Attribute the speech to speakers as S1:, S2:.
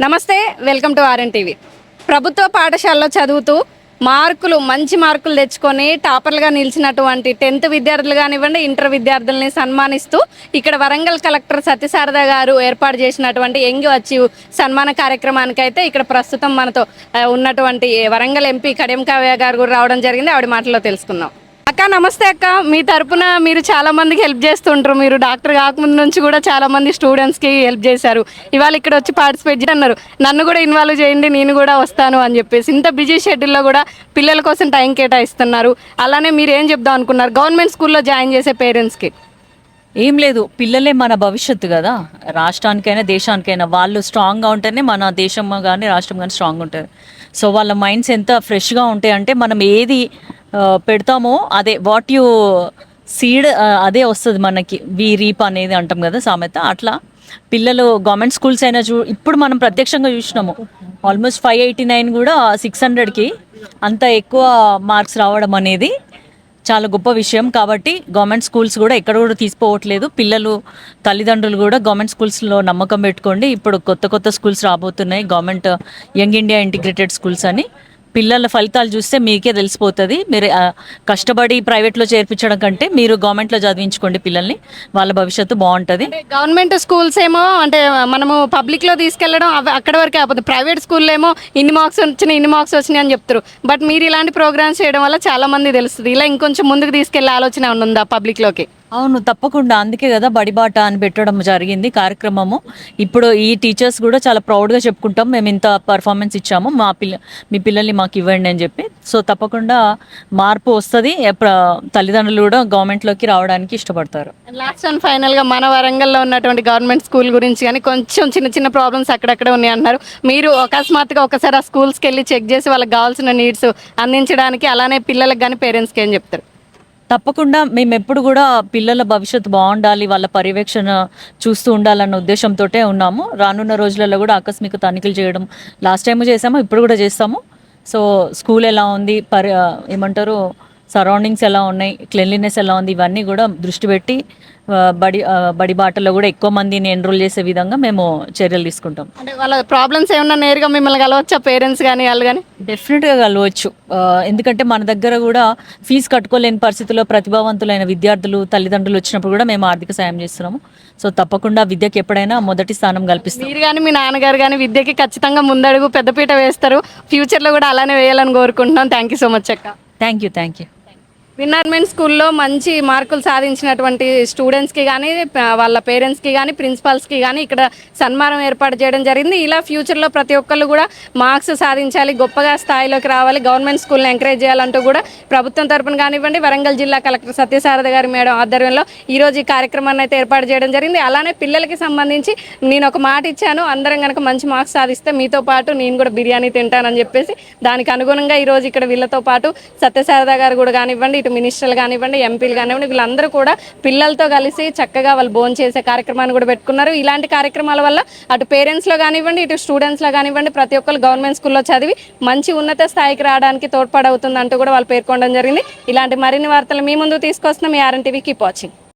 S1: నమస్తే, welcome to RN TV. ప్రభుత్వ పాఠశాలలో చదువుతూ మంచి మార్కులు తెచ్చుకొని టాపర్లుగా నిలిచినటువంటి 10th విద్యార్థులు కానివ్వండి, ఇంటర్ విద్యార్థుల్ని సన్మానిస్తూ ఇక్కడ వరంగల్ కలెక్టర్ సత్యశారద గారు ఏర్పాటు చేసినటువంటి యంగ్ అచీవ్ సన్మాన కార్యక్రమానికి అయితే ఇక్కడ ప్రస్తుతం మనతో ఉన్నటువంటి వరంగల్ ఎంపీ కడియం కావ్య గారు కూడా రావడం జరిగింది. ఆవిడ మాటల్లో తెలుసుకుందాం. అక్క నమస్తే అక్క. మీ తరపున మీరు చాలా మందికి హెల్ప్ చేస్తుంటారు. మీరు డాక్టర్ కాకముందు నుంచి కూడా చాలా మంది స్టూడెంట్స్కి హెల్ప్ చేశారు. ఇవాళ ఇక్కడ వచ్చి పార్టిసిపేట్ అన్నారు, నన్ను కూడా ఇన్వాల్వ్ చేయండి, నేను కూడా వస్తాను అని చెప్పేసి. ఇంత బిజీ షెడ్యూల్లో కూడా పిల్లల కోసం టైం కేటాయిస్తున్నారు. అలానే మీరు ఏం చెప్దాం అనుకున్నారు గవర్నమెంట్ స్కూల్లో జాయిన్ చేసే పేరెంట్స్కి?
S2: ఏం లేదు, పిల్లలే మన భవిష్యత్తు కదా. రాష్ట్రానికైనా దేశానికైనా వాళ్ళు స్ట్రాంగ్గా ఉంటేనే మన దేశం కానీ రాష్ట్రం కానీ స్ట్రాంగ్ ఉంటుంది. సో వాళ్ళ మైండ్స్ ఎంత ఫ్రెష్గా ఉంటాయి అంటే మనం ఏది పెడతామో అదే వాట్ యు సీడ్ అదే వస్తుంది మనకి. వి రీప్ అనేది అంటాం కదా సామెత. అట్లా పిల్లలు గవర్నమెంట్ స్కూల్స్ అయినా ఇప్పుడు మనం ప్రత్యక్షంగా చూసినాము. ఆల్మోస్ట్ 589 కూడా 600కి అంత ఎక్కువ మార్క్స్ రావడం అనేది చాలా గొప్ప విషయం. కాబట్టి గవర్నమెంట్ స్కూల్స్ కూడా ఎక్కడ కూడా తీసుకోవట్లేదు. పిల్లలు తల్లిదండ్రులు కూడా గవర్నమెంట్ స్కూల్స్లో నమ్మకం పెట్టుకోండి. ఇప్పుడు కొత్త స్కూల్స్ రాబోతున్నాయి, government young India integrated schools అని. పిల్లల ఫలితాలు చూస్తే మీకే తెలిసిపోతుంది. మీరు కష్టపడి ప్రైవేట్లో చేర్పించడం కంటే మీరు గవర్నమెంట్లో చదివించుకోండి పిల్లల్ని, వాళ్ళ భవిష్యత్తు బాగుంటుంది.
S1: గవర్నమెంట్ స్కూల్స్ ఏమో అంటే మనము పబ్లిక్లో తీసుకెళ్ళడం అక్కడ వరకే అయిపోతుంది. ప్రైవేట్ స్కూల్లో ఏమో ఇన్ని మార్క్స్ వచ్చినాయి అని చెప్తారు. బట్ మీరు ఇలాంటి ప్రోగ్రామ్స్ చేయడం వల్ల చాలా మంది తెలుస్తుంది. ఇలా ఇంకొంచెం ముందుకు తీసుకెళ్లే ఆలోచన ఉందా పబ్లిక్లోకి?
S2: అవును, తప్పకుండా. అందుకే కదా బడిబాట అని పెట్టడం జరిగింది కార్యక్రమము. ఇప్పుడు ఈ టీచర్స్ కూడా చాలా ప్రౌడ్గా చెప్పుకుంటాం, మేము ఇంత పర్ఫార్మెన్స్ ఇచ్చాము, మీ పిల్లల్ని మాకు ఇవ్వండి అని చెప్పి. సో తప్పకుండా మార్పు వస్తుంది. తల్లిదండ్రులు కూడా గవర్నమెంట్లోకి రావడానికి ఇష్టపడతారు.
S1: లాస్ట్ అండ్ ఫైనల్గా మన వరంగల్లో ఉన్నటువంటి గవర్నమెంట్ స్కూల్ గురించి కానీ కొంచెం చిన్న ప్రాబ్లమ్స్ అక్కడక్కడ ఉన్నాయి అంటున్నారు. మీరు అకస్మాత్తుగా ఒకసారి ఆ స్కూల్స్కి వెళ్ళి చెక్ చేసి వాళ్ళకి కావాల్సిన నీడ్స్ అందించడానికి, అలానే పిల్లలకు కానీ పేరెంట్స్కి ఏం చెప్తారు?
S2: తప్పకుండా మేము ఎప్పుడు కూడా పిల్లల భవిష్యత్తు బాగుండాలి, వాళ్ళ పర్యవేక్షణ చూస్తూ ఉండాలన్న ఉద్దేశంతో ఉన్నాము. రానున్న రోజులలో కూడా ఆకస్మిక తనిఖీలు చేయడం లాస్ట్ టైం చేసాము, ఇప్పుడు కూడా చేస్తాము. సో స్కూల్ ఎలా ఉంది, ఏమంటారు సరౌండింగ్స్ ఎలా ఉన్నాయి, క్లెన్లీనెస్ ఎలా ఉంది, ఇవన్నీ కూడా దృష్టి పెట్టి బడి బాటలో కూడా ఎక్కువ మందిని ఎన్రోల్ చేసే విధంగా మేము చర్యలు తీసుకుంటాం.
S1: అంటే వాళ్ళ ప్రాబ్లమ్స్ ఏమన్నా నేరుగా మిమ్మల్ని కలవచ్చా పేరెంట్స్ కానీ వాళ్ళు కానీ?
S2: డెఫినెట్గా కలవచ్చు. ఎందుకంటే మన దగ్గర కూడా ఫీజు కట్టుకోలేని పరిస్థితుల్లో ప్రతిభావంతులైన విద్యార్థులు తల్లిదండ్రులు వచ్చినప్పుడు కూడా మేము ఆర్థిక సాయం చేస్తున్నాము. సో తప్పకుండా విద్యకి ఎప్పుడైనా మొదటి స్థానం కల్పిస్తాం.
S1: మీరు కానీ మీ నాన్నగారు కానీ విద్యకి ఖచ్చితంగా ముందడుగు పెద్దపీట వేస్తారు. ఫ్యూచర్లో కూడా అలానే వేయాలని కోరుకుంటున్నాం. థ్యాంక్ యూ సో మచ్ అక్క.
S2: Thank you.
S1: విన్నర్మెంట్ స్కూల్లో మంచి మార్కులు సాధించినటువంటి స్టూడెంట్స్కి కానీ, వాళ్ళ పేరెంట్స్కి కానీ, ప్రిన్సిపాల్స్కి కానీ ఇక్కడ సన్మానం ఏర్పాటు చేయడం జరిగింది. ఇలా ఫ్యూచర్లో ప్రతి ఒక్కళ్ళు కూడా మార్క్స్ సాధించాలి, గొప్పగా స్థాయిలోకి రావాలి, గవర్నమెంట్ స్కూల్ని ఎంకరేజ్ చేయాలంటూ కూడా ప్రభుత్వం తరపున కానివ్వండి, వరంగల్ జిల్లా కలెక్టర్ సత్యశారద గారి మేడం ఆధ్వర్యంలో ఈరోజు ఈ కార్యక్రమాన్ని అయితే ఏర్పాటు చేయడం జరిగింది. అలానే పిల్లలకి సంబంధించి నేను ఒక మాట ఇచ్చాను, అందరం కనుక మంచి మార్క్స్ సాధిస్తే మీతో పాటు నేను కూడా బిర్యానీ తింటానని చెప్పేసి దానికి అనుగుణంగా ఈరోజు ఇక్కడ వీళ్ళతో పాటు సత్యశారద గారు కూడా కానివ్వండి, మినిస్టర్లు కానివ్వండి, ఎంపీలు కానివ్వండి, వీళ్ళందరూ కూడా పిల్లలతో కలిసి చక్కగా వాళ్ళు భోజనం చేసే కార్యక్రమాన్ని కూడా పెట్టుకున్నారు. ఇలాంటి కార్యక్రమాల వల్ల అటు పేరెంట్స్లో కానివ్వండి, ఇటు స్టూడెంట్స్లో కానివ్వండి, ప్రతి ఒక్కరు గవర్నమెంట్ స్కూల్లో చదివి మంచి ఉన్నత స్థాయికి రావడానికి తోడ్పడవుతుంది అంటూ కూడా వాళ్ళు పేర్కొనడం జరిగింది. ఇలాంటి మరిన్ని వార్తలు మీ ముందు తీసుకొస్తున్నాం. మీ ఆర్ఎన్ టీవీ. Keep watching.